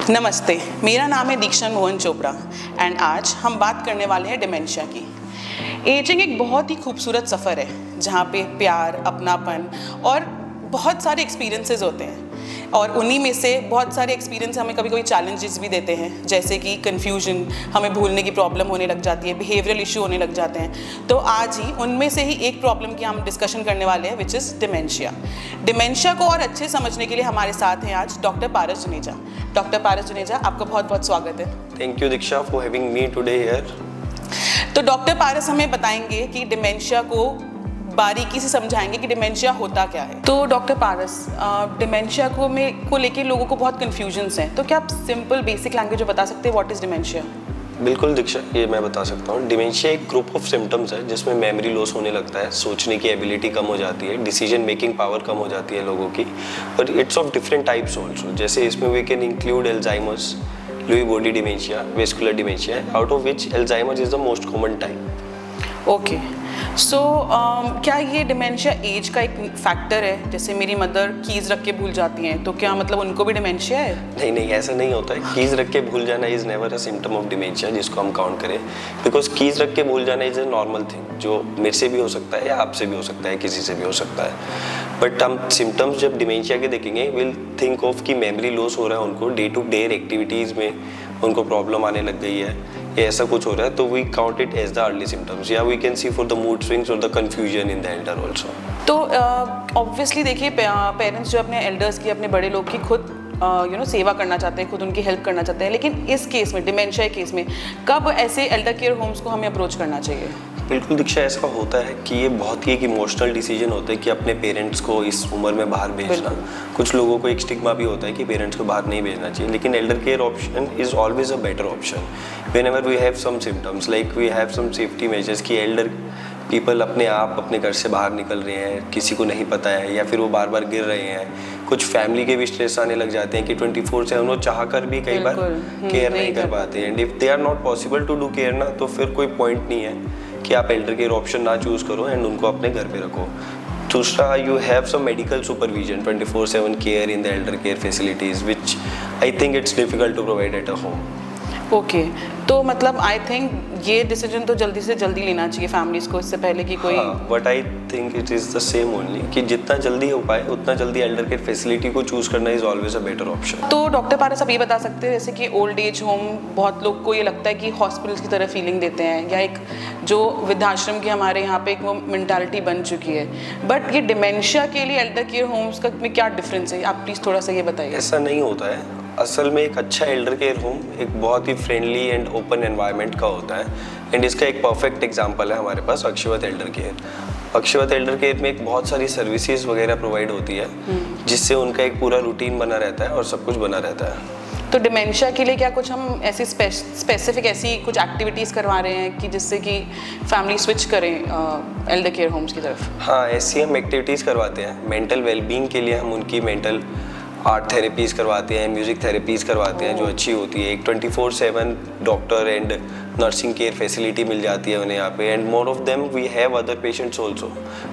नमस्ते, मेरा नाम है दीक्षा मोहन चोपड़ा एंड आज हम बात करने वाले हैं डिमेंशिया की। एजिंग एक बहुत ही खूबसूरत सफ़र है जहाँ पे प्यार, अपनापन और बहुत सारे एक्सपीरियंसेस होते हैं और उन्हीं में से बहुत सारे एक्सपीरियंस हमें कभी कभी चैलेंजेस भी देते हैं, जैसे कि कन्फ्यूजन, हमें भूलने की प्रॉब्लम होने लग जाती है, बिहेवियरल इशू होने लग जाते हैं। तो आज ही उनमें से ही एक प्रॉब्लम की हम डिस्कशन करने वाले हैं, विच इज़ डिमेंशिया। डिमेंशिया को और अच्छे समझने के लिए हमारे साथ हैं आज डॉक्टर पारस जुनेजा। डॉक्टर पारस जुनेजा, आपका बहुत बहुत स्वागत है। Thank you Diksha for having me today here. तो डॉक्टर पारस हमें बताएंगे कि डिमेंशिया को बारीकी से समझाएंगे कि डिमेंशिया होता क्या है। तो डॉक्टर पारस, डिमेंशिया को लेके लोगों को बहुत कन्फ्यूजन्स हैं, तो क्या आप सिंपल बेसिक लैंग्वेज में बता सकते हैं व्हाट इज़ डिमेंशिया? बिल्कुल दीक्षा, ये मैं बता सकता हूँ। डिमेंशिया एक ग्रुप ऑफ सिम्टम्स है जिसमें मेमोरी लॉस होने लगता है, सोचने की एबिलिटी कम हो जाती है, डिसीजन मेकिंग पावर कम हो जाती है लोगों की, और it's of different types also. जैसे इसमें we can include Alzheimer's, Lewy body dementia, vascular dementia, out of which Alzheimer's is the most common type. Okay, so क्या ये डिमेंशिया एज का एक फैक्टर है? जैसे मेरी मदर कीज़ रख के भूल जाती हैं, तो क्या मतलब उनको भी डिमेंशिया है? नहीं नहीं, ऐसा नहीं होता है। कीज़ रख के भूल जाना is never a symptom of dementia जिसको हम काउंट करें, बिकॉज कीज़ रख के भूल जाना इज़ अ नॉर्मल थिंग, जो मेरे से भी हो सकता है या आपसे भी हो सकता है, किसी से भी हो सकता है। बट हम सिम्टम्स जब डिमेंशिया के देखेंगे, विल थिंक ऑफ कि मेमोरी लॉस हो रहा है उनको, डे टू डे एक्टिविटीज़ में उनको प्रॉब्लम आने लग गई है या ऐसा कुछ हो रहा है, तो we count it as the early symptoms, या we can see for the mood swings और the confusion in the elder also. तो ऑब्वियसली देखिए, पेरेंट्स जो अपने एल्डर्स की, अपने बड़े लोग की खुद सेवा करना चाहते हैं, खुद उनकी हेल्प करना चाहते हैं, लेकिन इस केस में, डिमेंशिया केस में, कब ऐसे एल्डर केयर होम्स को हमें अप्रोच करना चाहिए? बिल्कुल दीक्षा, ऐसा होता है कि ये बहुत ही एक इमोशनल डिसीजन होता है कि अपने पेरेंट्स को इस उम्र में बाहर भेजना। कुछ लोगों को एक स्टिग्मा भी होता है कि पेरेंट्स को बाहर नहीं भेजना चाहिए, लेकिन elder care option is always a better option whenever we have some symptoms, like we have some safety measures कि एल्डर पीपल अपने आप अपने घर से बाहर निकल रहे हैं, किसी को नहीं पता है, या फिर वो बार बार गिर रहे हैं। कुछ फैमिली के भी स्ट्रेस आने लग जाते हैं कि 24/7 वो चाह कर भी कई बार केयर नहीं कर पाते, and if they are not possible to do care ना, तो फिर कोई पॉइंट नहीं है कि आप एल्डर केयर ऑप्शन ना चूज़ करो एंड उनको अपने घर पे रखो। दूसरा, you have some medical supervision, 24/7 care in the elder care facilities, which I think it's difficult to provide at a home. Okay, तो मतलब आई थिंक ये डिसीजन तो जल्दी से जल्दी लेना चाहिए फैमिलीज को, इससे पहले कि कोई। But I think it is the same only कि जितना जल्दी हो पाए उतना जल्दी एल्डर केयर फैसिलिटी को चूज़ करना is always a better option. तो डॉक्टर पारस, आप ये बता सकते हैं जैसे कि ओल्ड एज होम, बहुत लोग को ये लगता है कि हॉस्पिटल्स की तरह फीलिंग देते हैं, या एक जो वृद्धाश्रम की हमारे यहाँ पे एक वो मेंटालिटी बन चुकी है, बट ये डिमेंशिया के लिए एल्डर केयर होम्स का में क्या डिफरेंस है? आप प्लीज़ थोड़ा सा ये बताइए। ऐसा नहीं होता है। असल में एक अच्छा एल्डर केयर होम एक बहुत ही फ्रेंडली एंड ओपन एनवायरनमेंट का होता है, एंड इसका एक परफेक्ट एग्जांपल है हमारे पास अक्षयवत एल्डर केयर। अक्षयवत एल्डर केयर में एक बहुत सारी सर्विसेज वगैरह प्रोवाइड होती है, जिससे उनका एक पूरा रूटीन बना रहता है और सब कुछ बना रहता है। तो डिमेंशिया के लिए क्या कुछ हम ऐसी स्पेसिफिक ऐसी कुछ एक्टिविटीज़ करवा रहे हैं कि जिससे कि फैमिली स्विच करें एल्डर केयर होम्स की तरफ? हाँ, ऐसी हम एक्टिविटीज़ करवाते हैं। मेंटल वेलबींग के लिए हम उनकी मेंटल आर्ट थेरेपीज़ करवाते हैं, म्यूज़िक थेरेपीज़ करवाते हैं, जो अच्छी होती है। एक 24/7 doctor and nursing care facility मिल जाती है उन्हें यहाँ पे, and more of them we have other patients also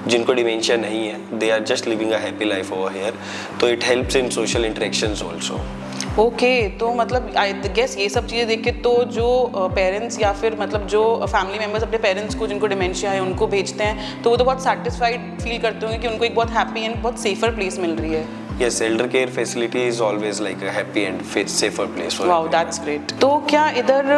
जिनको डिमेंशिया नहीं है, they are just living a happy life over here, तो it helps in social interactions also. Okay, तो मतलब आई गेस ये सब चीज़ें देख के तो जो पेरेंट्स या फिर मतलब जो फैमिली मेम्बर्स अपने पेरेंट्स को जिनको डिमेंशिया है उनको भेजते हैं, तो वो तो बहुत सेटिस्फाइड फील करते होंगे कि उनको एक बहुत हैप्पी एंड बहुत सेफर प्लेस मिल रही है। Yes, elder care facility is always like a happy and safer place for Wow, everyone. that's great. तो क्या इधर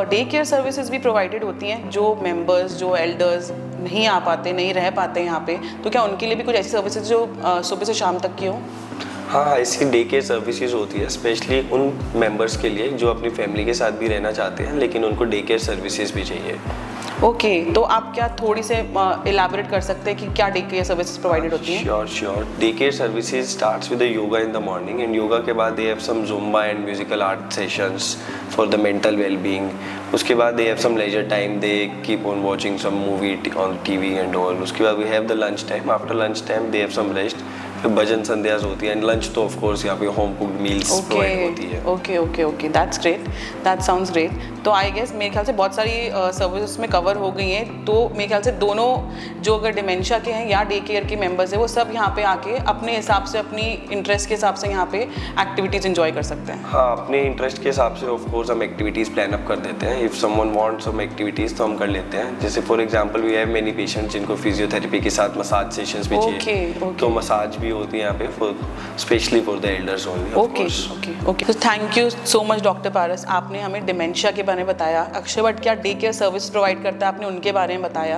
डे केयर सर्विसेज भी प्रोवाइडेड होती हैं? जो मेंबर्स, जो एल्डर्स नहीं आ पाते, नहीं रह पाते यहाँ पे, तो क्या उनके लिए भी कुछ ऐसी सर्विसेज जो सुबह से शाम तक की हो? हाँ, ऐसी डे केयर सर्विसेज होती है स्पेशली उन मेंबर्स के लिए जो अपनी फैमिली के साथ भी रहना चाहते हैं, लेकिन उनको डे केयर सर्विसेज भी चाहिए। ओके, तो आप क्या थोड़ी से इलाबोरेट कर सकते हैं कि क्या डे केयर सर्विसेज प्रोवाइडेड होती हैं? Sure. Day care services starts with yoga in the morning, and yoga के बाद they have some Zumba and musical art sessions for the mental wellbeing. उसके बाद they have some leisure time, they keep on watching some movie on TV and all. उसके बाद we have the lunch time, after lunch time they have some rest, पे भजन संध्यास होती है, and lunch तो of course यहाँ पे home cooked meals provide होती है। Okay, that's great, that sounds great. तो आई गेस मेरे ख्याल से बहुत सारी सर्विसेज में कवर हो गई हैं, तो मेरे ख्याल से दोनों जो अगर डिमेंशिया के हैं या डे केयर के मेंबर्स हैं वो सब यहाँ पे आके अपने हिसाब से, अपनी इंटरेस्ट के हिसाब से यहाँ पे एक्टिविटीज़ एंजॉय कर सकते हैं। हाँ, अपने इंटरेस्ट के हिसाब से ऑफ कोर्स हम एक्टिविटीज़ प्लान अप कर देते हैं। If someone wants some activities तो हम कर लेते हैं। जैसे for example we have many patients जिनको फिजियोथेरेपी के साथ मसाज सेशंस भी चाहिए, तो मसाज भी होती है यहाँ पे for specially for the elders only. Okay, तो thank you so much doctor Paras, आपने हमें डिमेंशिया के बारे में बताया, अक्षय वट क्या डे केयर सर्विस प्रोवाइड करता है आपने उनके बारे में बताया,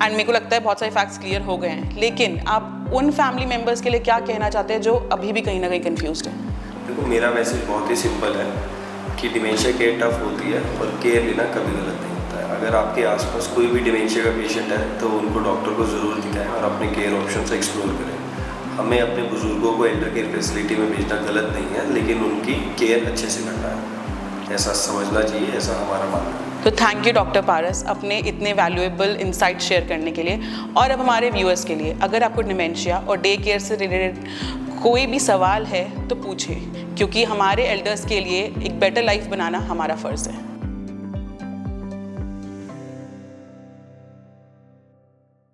एंड मेरे को लगता है बहुत सारे फैक्ट्स क्लियर हो गए हैं। लेकिन आप उन फैमिली मेम्बर्स के लिए क्या कहना चाहते हैं जो अभी भी कहीं ना कहीं कन्फ्यूज्ड हैं? देखो, मेरा मैसेज बहुत ही सिंपल है कि डिमेंशिया केयर टफ होती है और केयर लेना कभी गलत नहीं होता है। अगर आपके आसपास कोई भी डिमेंशिया का पेशेंट है तो उनको डॉक्टर को ज़रूर दिखाएं और अपने केयर ऑप्शन एक्सप्लोर करें। हमें अपने बुजुर्गों को एल्डर केयर फैसिलिटी में भेजना गलत नहीं है, लेकिन उनकी केयर अच्छे से करना है, ऐसा समझना चाहिए, ऐसा हमारा मानना है। तो थैंक यू डॉक्टर पारस अपने इतने वैल्यूएबल इंसाइट शेयर करने के लिए। और अब हमारे व्यूअर्स के लिए, अगर आपको डिमेंशिया और डे केयर से रिलेटेड कोई भी सवाल है तो पूछिए, क्योंकि हमारे एल्डर्स के लिए एक बेटर लाइफ बनाना हमारा फ़र्ज़ है।